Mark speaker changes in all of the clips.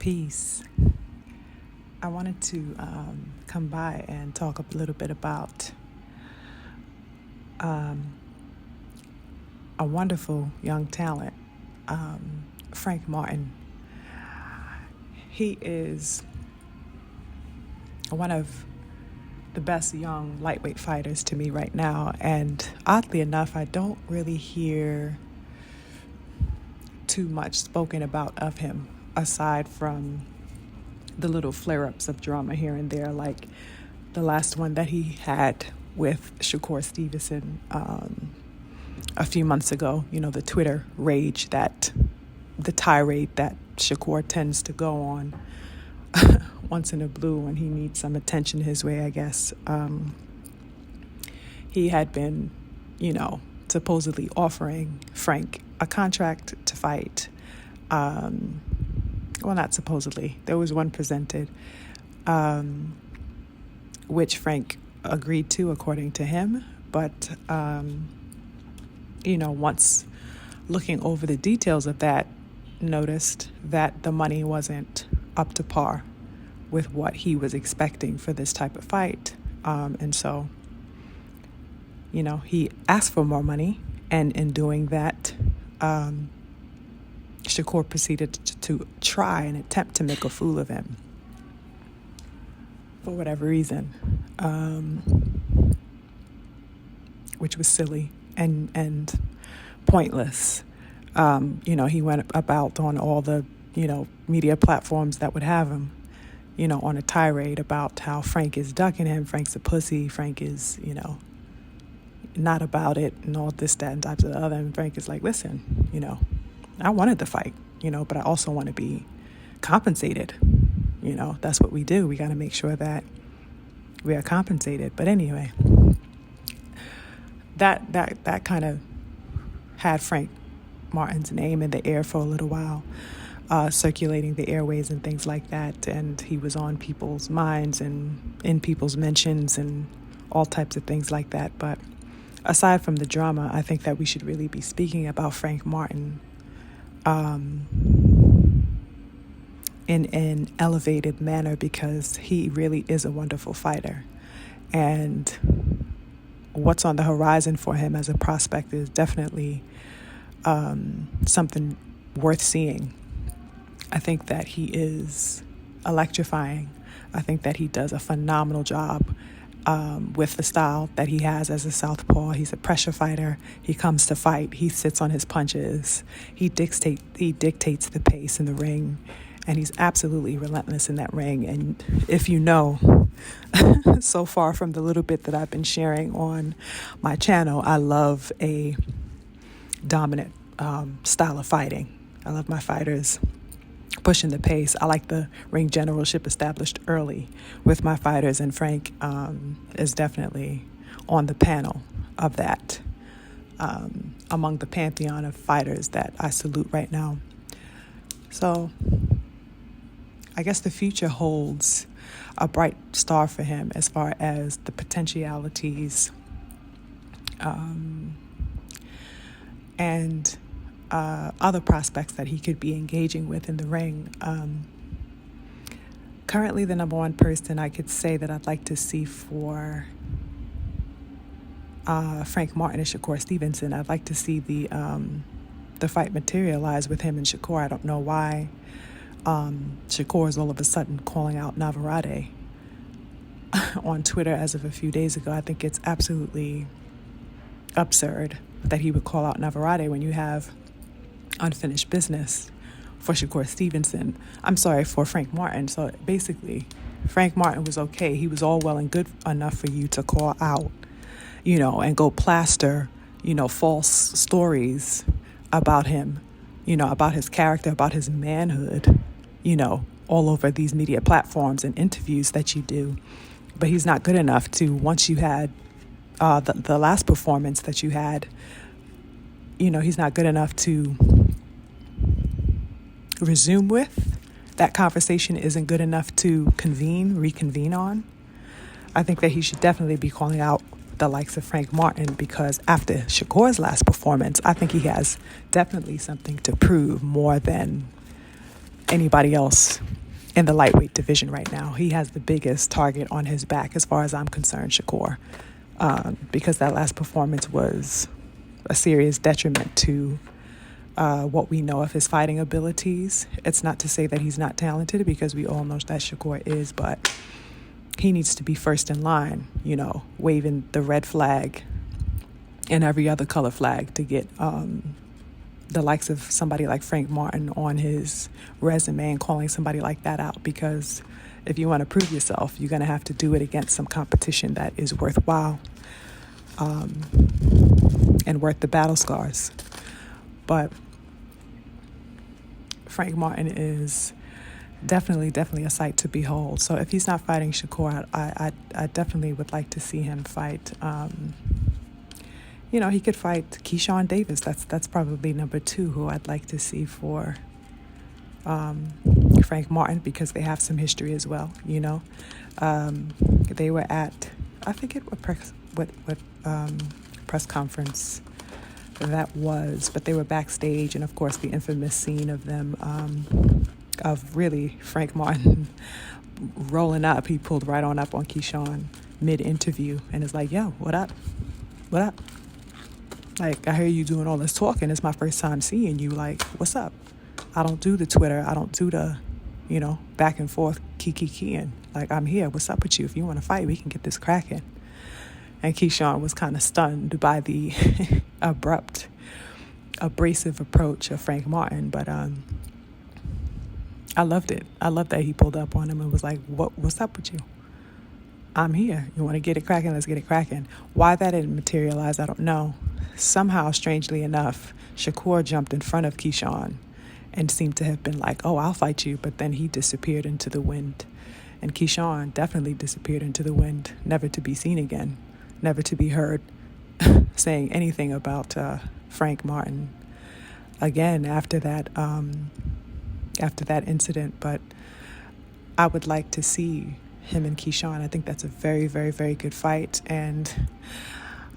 Speaker 1: Peace. I wanted to come by and talk a little bit about a wonderful young talent, Frank Martin. He is one of the best young lightweight fighters to me right now, and oddly enough, I don't really hear too much spoken about of him, aside from the little flare-ups of drama here and there, like the last one that he had with Shakur Stevenson a few months ago. You know, the Twitter rage, the tirade that Shakur tends to go on once in a blue when he needs some attention his way, I guess. He had been, supposedly offering Frank a contract to fight. Well, not supposedly. There was one presented, which Frank agreed to, according to him. But, once looking over the details of that, noticed that the money wasn't up to par with what he was expecting for this type of fight. And so, he asked for more money. And in doing that, Shakur proceeded to try and attempt to make a fool of him for whatever reason, which was silly and pointless. He went about on all the, media platforms that would have him, on a tirade about how Frank is ducking him, Frank's a pussy, Frank is, not about it, and all this, that, and types of the other. And Frank is like, listen, I wanted the fight, but I also want to be compensated. That's what we do. We got to make sure that we are compensated. But anyway, that kind of had Frank Martin's name in the air for a little while, circulating the airways and things like that. And he was on people's minds and in people's mentions and all types of things like that. But aside from the drama, I think that we should really be speaking about Frank Martin in an elevated manner, because he really is a wonderful fighter. And what's on the horizon for him as a prospect is definitely something worth seeing. I think that he is electrifying. I think that he does a phenomenal job with the style that he has as a southpaw. He's a pressure fighter. He comes to fight. He sits on his punches. He dictates the pace in the ring, and he's absolutely relentless in that ring. And if you know, so far from the little bit that I've been sharing on my channel, I love a dominant style of fighting. I love my fighters pushing the pace. I like the ring generalship established early with my fighters, and Frank is definitely on the panel of that, among the pantheon of fighters that I salute right now. So I guess the future holds a bright star for him as far as the potentialities and other prospects that he could be engaging with in the ring. Currently, the number one person I could say that I'd like to see for Frank Martin and Shakur Stevenson, I'd like to see the fight materialize with him and Shakur. I don't know why Shakur is all of a sudden calling out Navarrete on Twitter as of a few days ago. I think it's absolutely absurd that he would call out Navarrete when you have unfinished business for Shakur Stevenson. I'm sorry, for Frank Martin. So basically, Frank Martin was okay. He was all well and good enough for you to call out, and go plaster, false stories about him, about his character, about his manhood, all over these media platforms and interviews that you do. But he's not good enough to, once you had the last performance that you had, he's not good enough to resume with. That conversation isn't good enough to reconvene on. I think that he should definitely be calling out the likes of Frank Martin, because after Shakur's last performance, I think he has definitely something to prove more than anybody else in the lightweight division right now. He has the biggest target on his back as far as I'm concerned, Shakur, because that last performance was a serious detriment to what we know of his fighting abilities. It's not to say that he's not talented, because we all know that Shakur is, but he needs to be first in line, waving the red flag and every other color flag to get the likes of somebody like Frank Martin on his resume and calling somebody like that out. Because if you want to prove yourself, you're going to have to do it against some competition that is worthwhile and worth the battle scars. But Frank Martin is definitely a sight to behold. So if he's not fighting Shakur, I definitely would like to see him fight. He could fight Keyshawn Davis. That's probably number 2 who I'd like to see for Frank Martin, because they have some history as well. They were at, I forget what press conference that was, but they were backstage, and of course the infamous scene of them of really Frank Martin rolling up. He pulled right on up on Keyshawn mid-interview and is like, yo, what up? Like, I hear you doing all this talking. It's my first time seeing you. Like, what's up? I don't do the Twitter. I don't do the, back and forth keying. Like, I'm here. What's up with you? If you want to fight, we can get this cracking. And Keyshawn was kind of stunned by the abrupt, abrasive approach of Frank Martin. But I loved it. I loved that he pulled up on him and was like, what's up with you? I'm here. You want to get it cracking? Let's get it cracking. Why that didn't materialize, I don't know. Somehow, strangely enough, Shakur jumped in front of Keyshawn and seemed to have been like, oh, I'll fight you. But then he disappeared into the wind. And Keyshawn definitely disappeared into the wind, never to be seen again, never to be heard saying anything about Frank Martin again after that incident. But I would like to see him and Keyshawn. I think that's a very, very, very good fight. And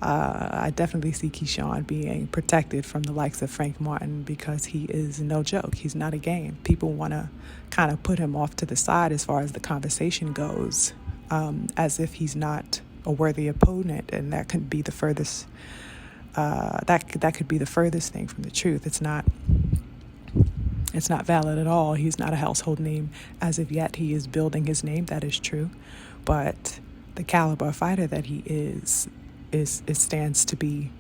Speaker 1: I definitely see Keyshawn being protected from the likes of Frank Martin, because he is no joke. He's not a game. People want to kind of put him off to the side as far as the conversation goes, as if he's not a worthy opponent, and that could be the furthest. That could be the furthest thing from the truth. It's not valid at all. He's not a household name as of yet. He is building his name. That is true, but the caliber of fighter that he is it stands to be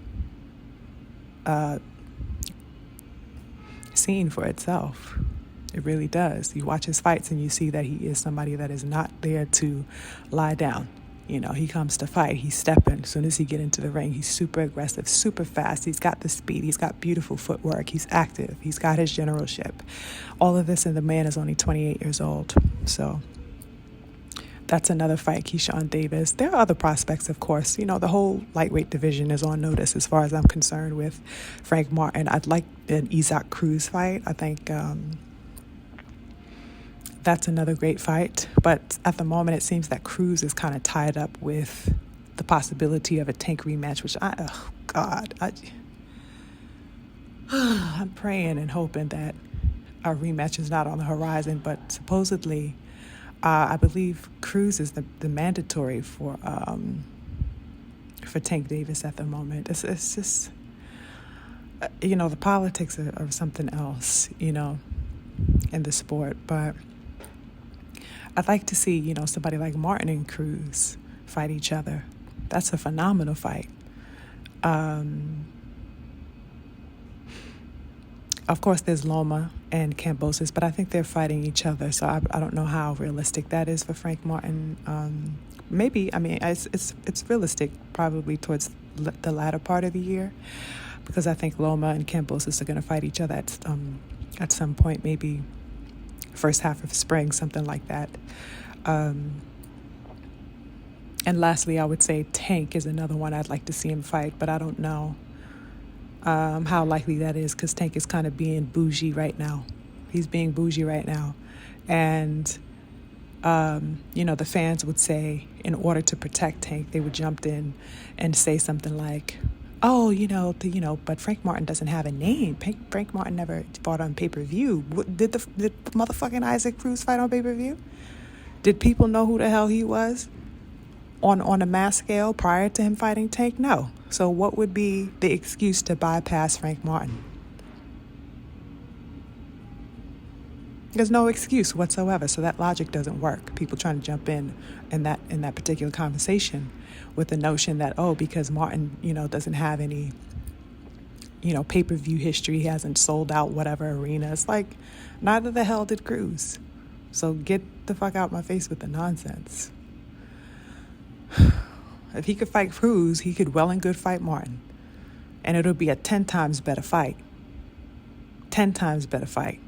Speaker 1: seen for itself. It really does. You watch his fights and you see that he is somebody that is not there to lie down. He comes to fight. He's stepping. As soon as he get into the ring, he's super aggressive, super fast. He's got the speed. He's got beautiful footwork. He's active. He's got his generalship. All of this, and the man is only 28 years old. So that's another fight, Keyshawn Davis. There are other prospects, of course. The whole lightweight division is on notice as far as I'm concerned with Frank Martin. I'd like an Isaac Cruz fight. I think that's another great fight. But at the moment, it seems that Cruz is kind of tied up with the possibility of a Tank rematch, which I'm praying and hoping that a rematch is not on the horizon. But supposedly, I believe Cruz is the mandatory for Tank Davis at the moment. It's just, the politics are something else, in the sport. But I'd like to see, somebody like Martin and Cruz fight each other. That's a phenomenal fight. Of course, there's Loma and Kambosos, but I think they're fighting each other. So I don't know how realistic that is for Frank Martin. Maybe, it's realistic probably towards the latter part of the year, because I think Loma and Kambosos are going to fight each other at some point, maybe first half of spring, something like that. And lastly, I would say Tank is another one I'd like to see him fight, but I don't know how likely that is, because Tank is kind of being bougie right now. He's being bougie right now. And, the fans would say, in order to protect Tank, they would jump in and say something like, oh, but Frank Martin doesn't have a name. Frank Martin never fought on pay-per-view. Did the motherfucking Isaac Cruz fight on pay-per-view? Did people know who the hell he was on a mass scale prior to him fighting Tank? No. So what would be the excuse to bypass Frank Martin? There's no excuse whatsoever. So that logic doesn't work. People trying to jump in that particular conversation with the notion that, because Martin, doesn't have any, pay-per-view history, he hasn't sold out whatever arena. It's like, neither the hell did Cruz. So get the fuck out my face with the nonsense. If he could fight Cruz, he could well and good fight Martin. And it'll be a 10 times better fight. 10 times better fight.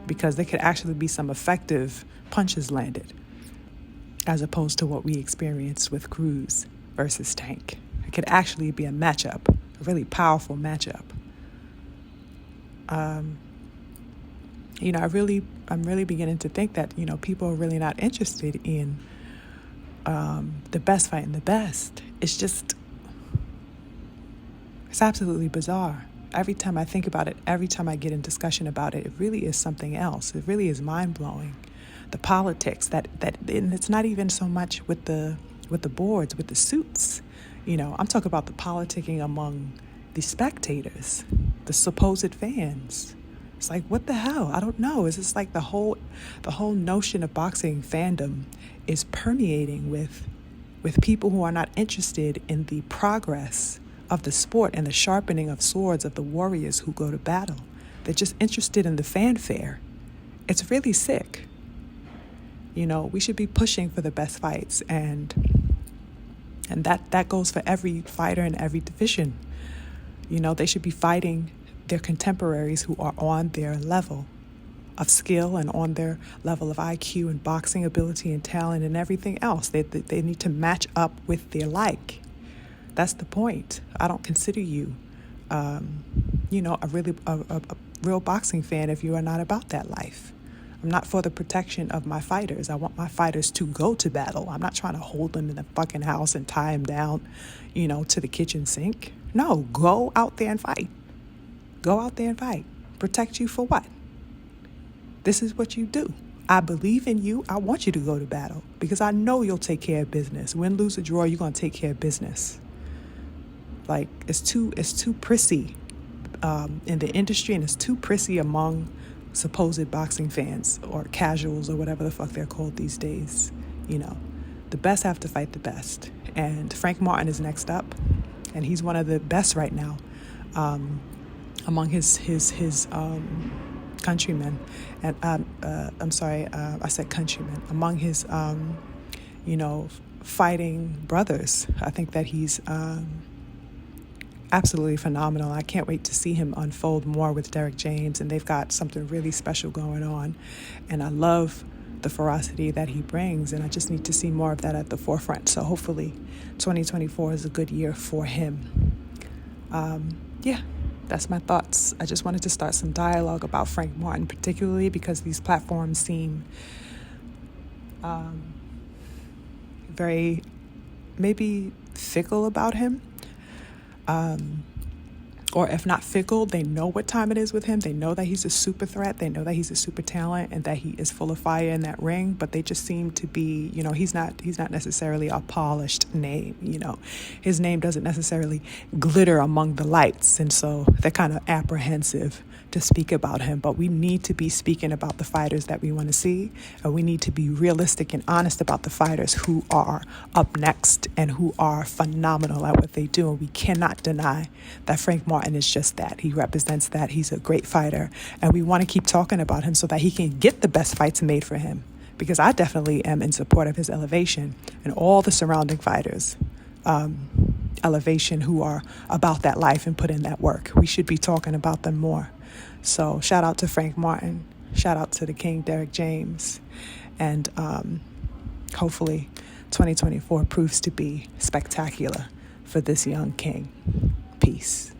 Speaker 1: Because there could actually be some effective punches landed, as opposed to what we experienced with Cruz versus Tank. It could actually be a matchup, a really powerful matchup. I'm really beginning to think that, people are really not interested in the best fighting the best. It's absolutely bizarre. Every time I think about it, every time I get in discussion about it, it really is something else. It really is mind-blowing. The politics and it's not even so much with the boards, with the suits. I'm talking about the politicking among the spectators, the supposed fans. It's like, what the hell? I don't know. It's just like the whole notion of boxing fandom is permeating with people who are not interested in the progress of the sport and the sharpening of swords of the warriors who go to battle. They're just interested in the fanfare. It's really sick. We should be pushing for the best fights, and that goes for every fighter in every division. They should be fighting their contemporaries who are on their level of skill and on their level of IQ and boxing ability and talent and everything else. They need to match up with their like. That's the point. I don't consider you, a real boxing fan if you are not about that life. I'm not for the protection of my fighters. I want my fighters to go to battle. I'm not trying to hold them in the fucking house and tie them down, to the kitchen sink. No, go out there and fight. Go out there and fight. Protect you for what? This is what you do. I believe in you. I want you to go to battle because I know you'll take care of business. Win, lose, or draw, you're going to take care of business. Like, it's too prissy in the industry, and it's too prissy among supposed boxing fans or casuals or whatever the fuck they're called these days. The best have to fight the best. And Frank Martin is next up, and he's one of the best right now among his countrymen. And I'm sorry, I said countrymen. Among his fighting brothers, I think that he's absolutely phenomenal. I can't wait to see him unfold more with Derek James, and they've got something really special going on. And I love the ferocity that he brings, and I just need to see more of that at the forefront. So hopefully 2024 is a good year for him. That's my thoughts. I just wanted to start some dialogue about Frank Martin, particularly because these platforms seem very maybe fickle about him. Or if not fickle, they know what time it is with him. They know that he's a super threat. They know that he's a super talent and that he is full of fire in that ring. But they just seem to be, he's not necessarily a polished name. His name doesn't necessarily glitter among the lights. And so they're kind of apprehensive to speak about him. But we need to be speaking about the fighters that we want to see. And we need to be realistic and honest about the fighters who are up next and who are phenomenal at what they do. And we cannot deny that Frank Martin is just that. He represents that. He's a great fighter. And we want to keep talking about him so that he can get the best fights made for him. Because I definitely am in support of his elevation and all the surrounding fighters. Elevation who are about that life and put in that work. We should be talking about them more. So shout out to Frank Martin. Shout out to the King Derek James. And hopefully 2024 proves to be spectacular for this young king. Peace.